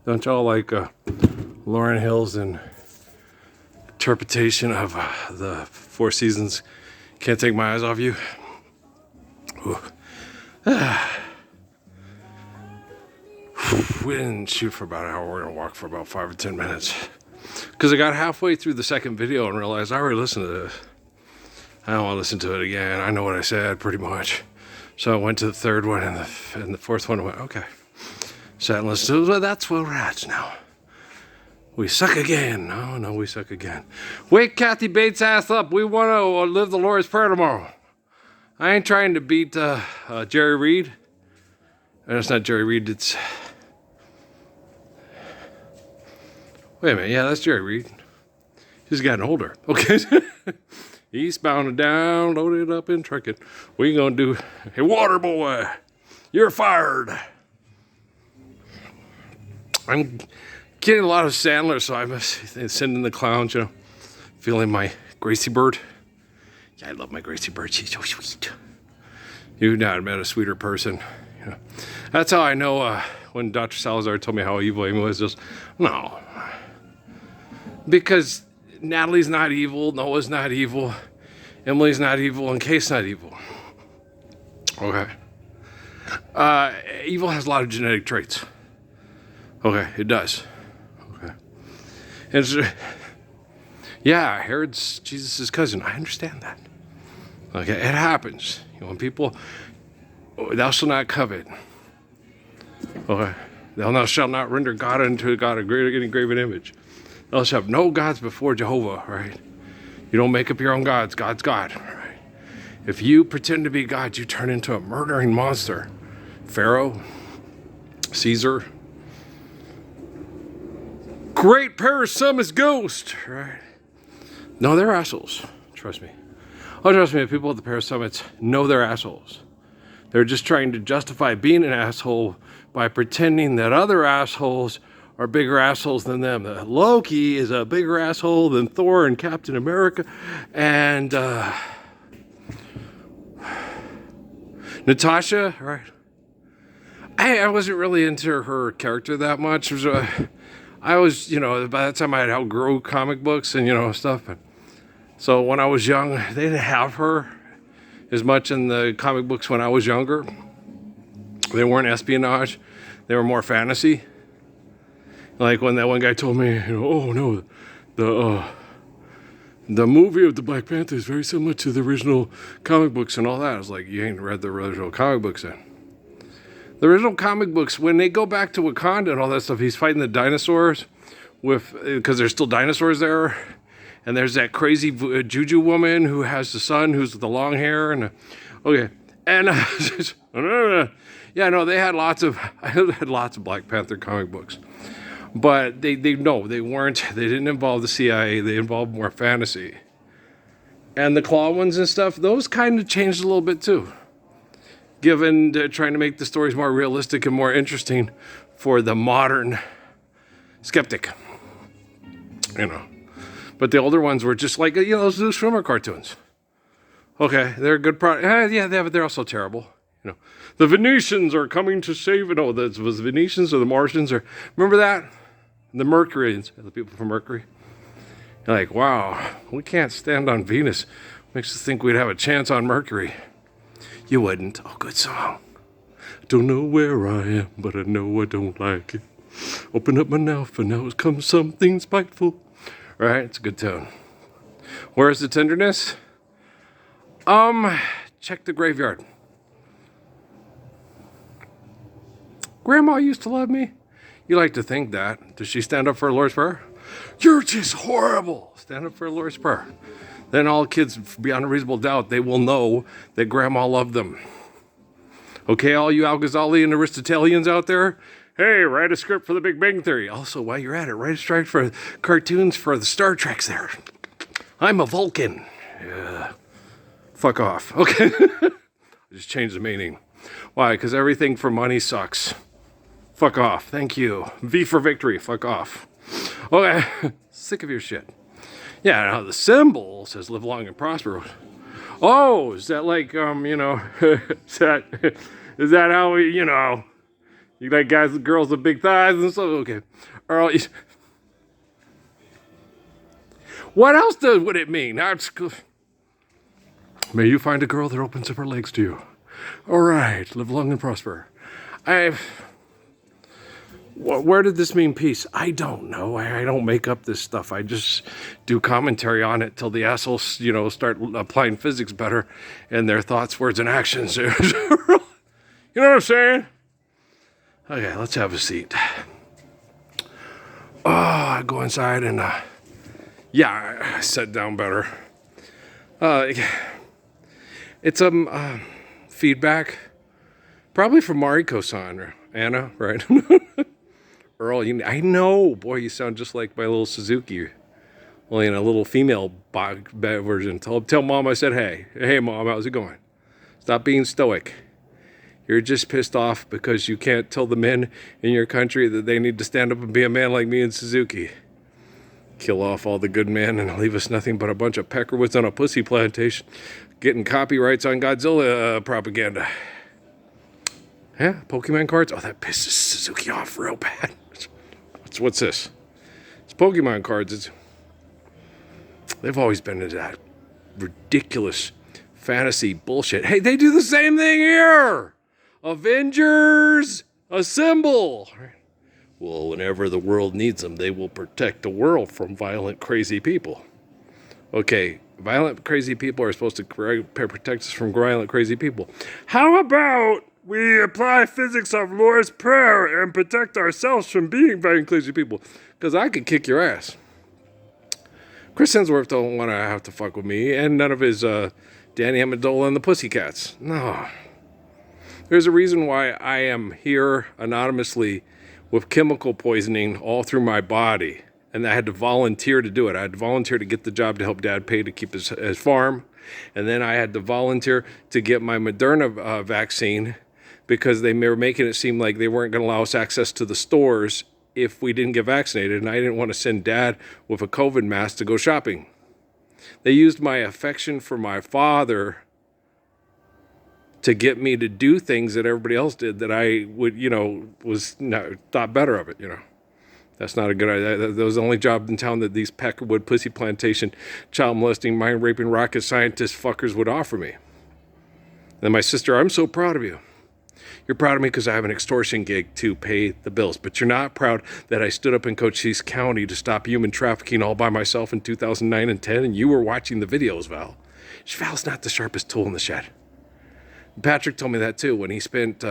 Don't y'all like Lauryn Hill's interpretation of the Four Seasons? Can't take my eyes off you. We didn't shoot for about an hour. We're gonna walk for about 5 or 10 minutes. Because I got halfway through the second video and realized I already listened to this. I don't want to listen to it again. I know what I said pretty much. So I went to the third one and the fourth one. I went, okay. Sat and listened to it. Well, that's where we're at now. We suck again. No, we suck again. Wake Kathy Bates' ass up. We want to live the Lord's Prayer tomorrow. I ain't trying to beat Jerry Reed. And it's not Jerry Reed, it's... Wait a minute, yeah, that's Jerry Reed. He's gotten older. Okay. Eastbound and down, loaded up and trucking. We gonna do... Hey, water boy, you're fired. I'm getting a lot of Sandler, so I'm sending the clowns, you know, feeling my Gracie Bird. Yeah, I love my Gracie Bird. She's so sweet. You've not met a sweeter person. You know. That's how I know when Dr. Salazar told me how evil Amy was. Just, no. Because Natalie's not evil, Noah's not evil, Emily's not evil, and Kate's not evil. Okay. Evil has a lot of genetic traits. Okay, it does. Okay. It's, yeah, Herod's Jesus' cousin. I understand that. Okay, it happens. You know, when people, thou shalt not covet. Okay. Thou shalt not render God unto God a great any graven image. Thou shalt have no gods before Jehovah, right? You don't make up your own gods. God's God, right? If you pretend to be God, you turn into a murdering monster. Pharaoh, Caesar, great Paracelsus ghost, right? No, they're assholes. Trust me. Oh, trust me, the people at the Paracelsus know they're assholes. They're just trying to justify being an asshole by pretending that other assholes are bigger assholes than them. Loki is a bigger asshole than Thor and Captain America. And Natasha, right? I wasn't really into her character that much. I was, you know, by that time I had outgrown comic books and, you know, stuff. So when I was young, they didn't have her as much in the comic books when I was younger. They weren't espionage. They were more fantasy. Like when that one guy told me, you know, oh no, the movie of the Black Panther is very similar to the original comic books and all that. I was like, you ain't read the original comic books then. The original comic books, when they go back to Wakanda and all that stuff, he's fighting the dinosaurs because there's still dinosaurs there. And there's that crazy juju woman who has the son who's with the long hair. And okay. And yeah, no, they had lots of Black Panther comic books. But they didn't involve the CIA. They involved more fantasy. And the claw ones and stuff, those kind of changed a little bit too. Given trying to make the stories more realistic and more interesting for the modern skeptic. You know. But the older ones were just like, you know, those Blue Swimmer cartoons. Okay, they're a good product. Yeah, but they're also terrible. You know, the Venetians are coming to save it. Oh, that was the Venetians or the Martians or remember that? The Mercuryans, the people from Mercury. You're like, wow, we can't stand on Venus. Makes us think we'd have a chance on Mercury. You wouldn't. Oh, good song. Don't know where I am, but I know I don't like it. Open up my mouth, and now comes something spiteful. Right? It's a good tone. Where's the tenderness? Check the graveyard. Grandma used to love me. You like to think that. Does she stand up for the Lord's Prayer? You're just horrible. Stand up for the Lord's Prayer. Then all kids, beyond a reasonable doubt, they will know that Grandma loved them. Okay, all you Al-Ghazali and Aristotelians out there, hey, write a script for the Big Bang Theory. Also, while you're at it, write a script for cartoons for the Star Treks there. I'm a Vulcan. Yeah. Fuck off. Okay. I just changed the meaning. Why? Because everything for money sucks. Fuck off. Thank you. V for victory. Fuck off. Okay. Sick of your shit. Yeah, now the symbol says live long and prosper. Oh, is that like, you know, is that how we, you know, You like guys and girls with big thighs and stuff? Okay. Earl, what else would it mean? May you find a girl that opens up her legs to you. All right. Live long and prosper. Where did this mean peace? I don't know. I don't make up this stuff. I just do commentary on it till the assholes, start applying physics better in their thoughts, words, and actions. You know what I'm saying? Okay, let's have a seat. Oh, I go inside and, I sat down better. It's feedback, probably from Mariko-san or Anna, right? Earl, I know, boy, you sound just like my little Suzuki. Only in a little female version. Tell Mom I said hey. Hey, Mom, how's it going? Stop being stoic. You're just pissed off because you can't tell the men in your country that they need to stand up and be a man like me and Suzuki. Kill off all the good men and leave us nothing but a bunch of peckerwoods on a pussy plantation getting copyrights on Godzilla propaganda. Yeah, Pokemon cards? Oh, that pisses Suzuki off real bad. What's this? It's Pokemon cards. They've always been into that ridiculous fantasy bullshit. Hey, they do the same thing here. Avengers, assemble. Well, whenever the world needs them, they will protect the world from violent, crazy people. Okay, violent, crazy people are supposed to protect us from violent, crazy people. How about we apply physics of Lord's Prayer and protect ourselves from being violent, crazy people? Because I could kick your ass. Chris Hemsworth don't want to have to fuck with me, and none of his Danny Amendola and the Pussycats. No. There's a reason why I am here anonymously with chemical poisoning all through my body. And I had to volunteer to do it. I had to volunteer to get the job to help Dad pay to keep his farm. And then I had to volunteer to get my Moderna vaccine because they were making it seem like they weren't going to allow us access to the stores if we didn't get vaccinated. And I didn't want to send Dad with a COVID mask to go shopping. They used my affection for my father to get me to do things that everybody else did that I would, thought better of it, That's not a good idea. That was the only job in town that these Peckerwood pussy plantation, child molesting, mind raping, rocket scientist fuckers would offer me. And my sister, I'm so proud of you. You're proud of me because I have an extortion gig to pay the bills. But you're not proud that I stood up in Cochise County to stop human trafficking all by myself in 2009 and 10, and you were watching the videos, Val. Val's not the sharpest tool in the shed. Patrick told me that too when he spent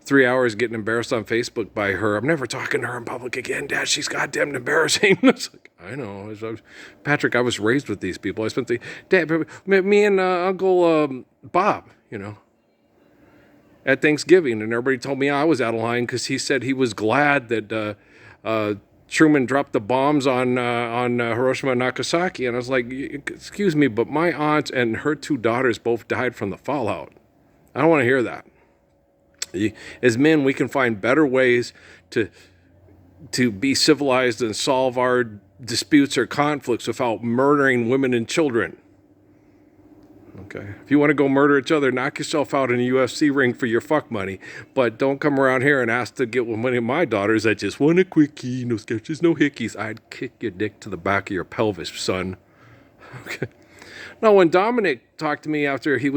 3 hours getting embarrassed on Facebook by her. I'm never talking to her in public again, Dad. She's goddamn embarrassing. I know. Patrick, I was raised with these people. I spent me and Uncle Bob, at Thanksgiving, and everybody told me I was out of line because he said he was glad that Truman dropped the bombs on Hiroshima and Nagasaki. And I was like, excuse me, but my aunt and her 2 daughters both died from the fallout. I don't want to hear that. As men, we can find better ways to be civilized and solve our disputes or conflicts without murdering women and children. Okay. If you want to go murder each other, knock yourself out in a UFC ring for your fuck money. But don't come around here and ask to get with one of my daughters that just want a quickie, no sketches, no hickeys. I'd kick your dick to the back of your pelvis, son. Okay. No, when Dominic talked to me after he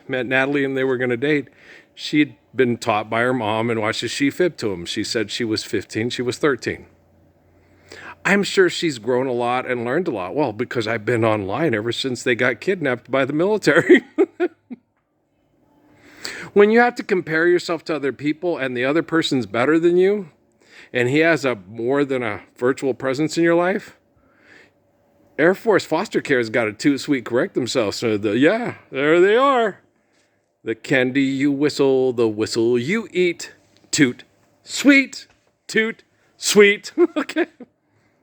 met Natalie and they were going to date, she'd been taught by her mom and watched as she fibbed to him. She said she was 15, she was 13. I'm sure she's grown a lot and learned a lot. Well, because I've been online ever since they got kidnapped by the military. When you have to compare yourself to other people and the other person's better than you, and he has more than a virtual presence in your life, Air Force foster care has got to toot sweet correct themselves. So there they are. The candy you whistle, the whistle you eat. Toot, sweet, toot, sweet. Okay.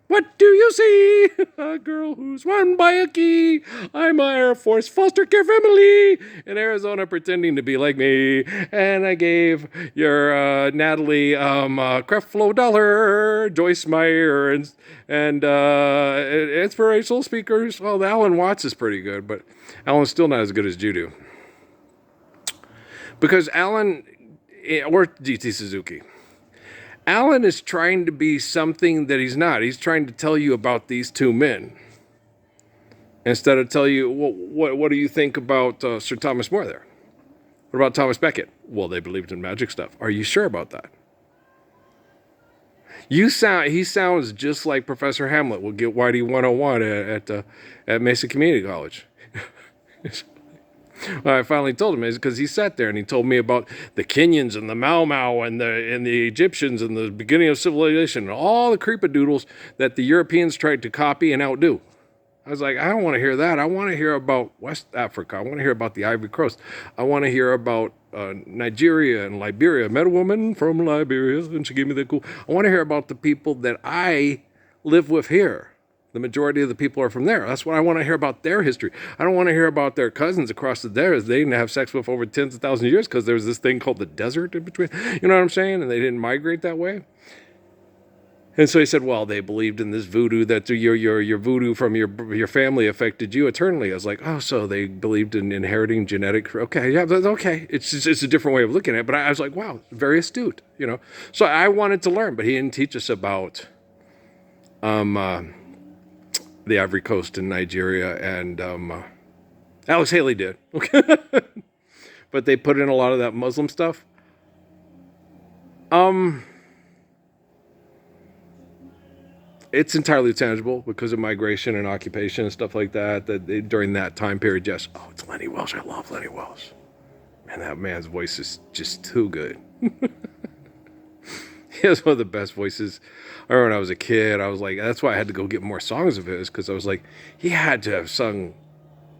What do you see? A girl who's won by a key. I'm a Air Force foster care family in Arizona pretending to be like me. And I gave your Natalie Creflo Dollar, Joyce Meyer, and inspirational speakers. Well, Alan Watts is pretty good, but Alan's still not as good as Judo. Because Alan, or GT Suzuki, Alan is trying to be something that he's not. He's trying to tell you about these two men instead of tell you, well, what do you think about Sir Thomas More there? What about Thomas Becket? Well, they believed in magic stuff. Are you sure about that? He sounds just like Professor Hamlet will get Whitey 101 at Mesa Community College. Well, I finally told him is because he sat there and he told me about the Kenyans and the Mau Mau and the Egyptians and the beginning of civilization and all the creepadoodles that the Europeans tried to copy and outdo. I was like, I don't want to hear that. I want to hear about West Africa. I want to hear about the Ivory Coast. I want to hear about Nigeria and Liberia. I met a woman from Liberia and she gave me the cool. I want to hear about the people that I live with here. The majority of the people are from there. That's what I want to hear about their history. I don't want to hear about their cousins across the theirs. They didn't have sex with over tens of thousands of years because there was this thing called the desert in between. You know what I'm saying? And they didn't migrate that way. And so he said, well, they believed in this voodoo that your voodoo from your family affected you eternally. I was like, oh, so they believed in inheriting genetic. Okay, yeah, that's okay. It's a different way of looking at it. But I was like, wow, very astute, you know. So I wanted to learn, but he didn't teach us about the Ivory Coast in Nigeria, and Alex Haley did. Okay, but they put in a lot of that Muslim stuff. It's entirely tangible because of migration and occupation and stuff like that. During that time period, yes. Oh, it's Lenny Welsh. I love Lenny Welsh. Man, that man's voice is just too good. He has one of the best voices. I remember when I was a kid, I was like, that's why I had to go get more songs of his, because I was like, he had to have sung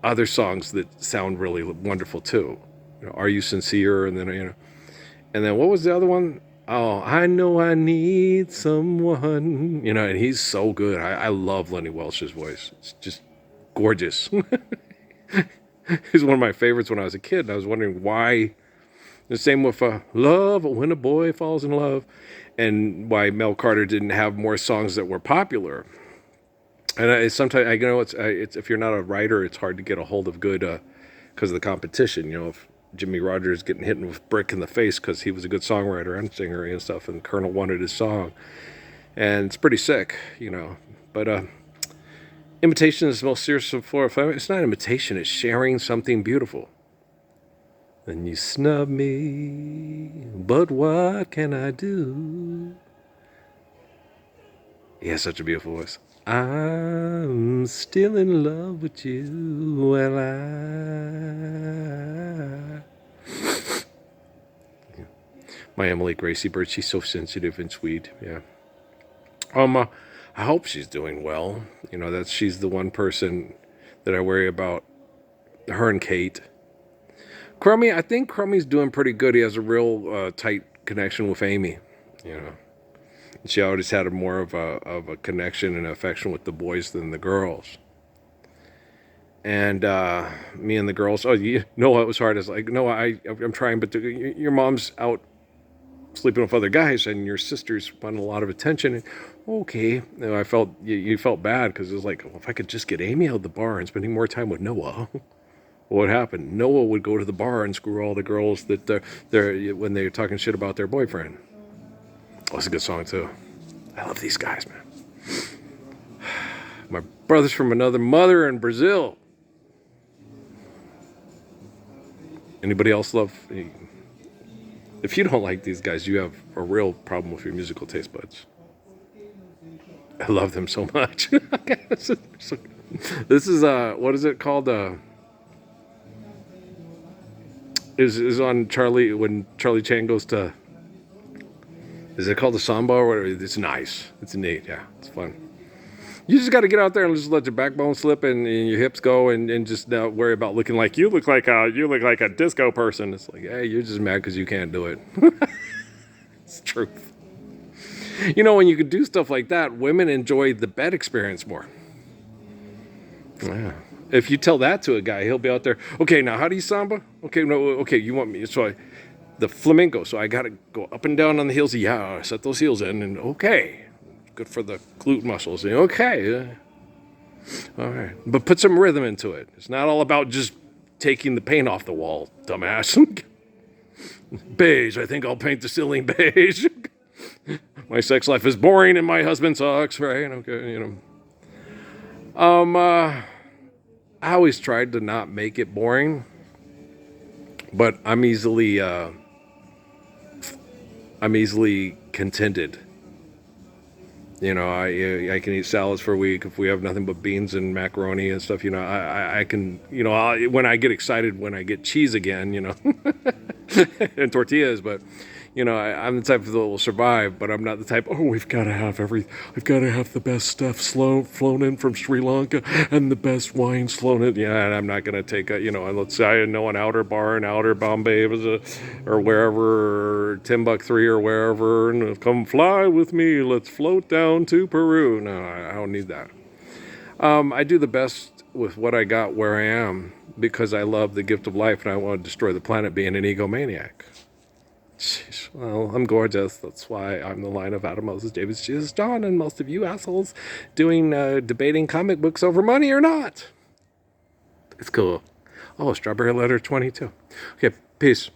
other songs that sound really wonderful too. You know, Are You Sincere? And then, and then what was the other one? Oh, I Know I Need Someone. And he's so good. I love Lenny Welsh's voice. It's just gorgeous. He's one of my favorites when I was a kid, and I was wondering why. The same with Love, When a Boy Falls in Love, and why Mel Carter didn't have more songs that were popular. And sometimes it's if you're not a writer, it's hard to get a hold of good because of the competition. If Jimmy Rogers getting hit with brick in the face because he was a good songwriter and singer and stuff, and Colonel wanted his song, and it's pretty sick, But imitation is the most serious of form. It's not imitation; it's sharing something beautiful. And you snub me, but what can I do? He has such a beautiful voice. I'm still in love with you, and my Emily Gracie Bird, she's so sensitive and sweet. Yeah. I hope she's doing well. She's the one person that I worry about. Her and Kate. Crummy, I think Crummy's doing pretty good. He has a real tight connection with Amy, She always had more of a connection and affection with the boys than the girls. And me and the girls, it was hard. It's like, no, I'm trying, but your mom's out sleeping with other guys, and your sister's wanting a lot of attention. And, okay, I felt you felt bad because it was like, well, if I could just get Amy out of the bar and spending more time with Noah. What happened? Noah would go to the bar and screw all the girls that they're when they're talking shit about their boyfriend. Oh, it's a good song too. I love these guys, man. My brother's from another mother in Brazil. Anybody else love? If you don't like these guys, you have a real problem with your musical taste buds. I love them so much. This is what is it called? Is on Charlie when Charlie Chan goes to. Is it called the samba or whatever? It's nice. It's neat. Yeah, it's fun. You just got to get out there and just let your backbone slip and your hips go and just not worry about looking like you look like a disco person. It's like, hey, you're just mad because you can't do it. It's the truth. When you can do stuff like that, women enjoy the bed experience more. Yeah. If you tell that to a guy, he'll be out there. Okay, now how do you samba? Okay, no, okay, you want me? So the flamenco. So I got to go up and down on the heels. Yeah, set those heels in, and okay, good for the glute muscles. Okay, all right, but put some rhythm into it. It's not all about just taking the paint off the wall, dumbass. Beige. I think I'll paint the ceiling beige. My sex life is boring and my husband sucks, right? Okay, I always tried to not make it boring, but I'm easily contented. I can eat salads for a week if we have nothing but beans and macaroni and stuff. I can, when I get excited, when I get cheese again, and tortillas, but I'm the type that will survive, but I'm not the type. Oh, I've got to have the best stuff flown in from Sri Lanka and the best wine flown in. Yeah, and I'm not going to take let's say I know an outer bar in outer Bombay or wherever, Timbuktu or wherever, and come fly with me. Let's float down to Peru. No, I don't need that. I do the best with what I got where I am because I love the gift of life and I want to destroy the planet being an egomaniac. Well, I'm gorgeous. That's why I'm the line of Adam, Moses, David, Jesus, John, and most of you assholes debating comic books over money or not. It's cool. Oh, Strawberry Letter 22. Okay, peace.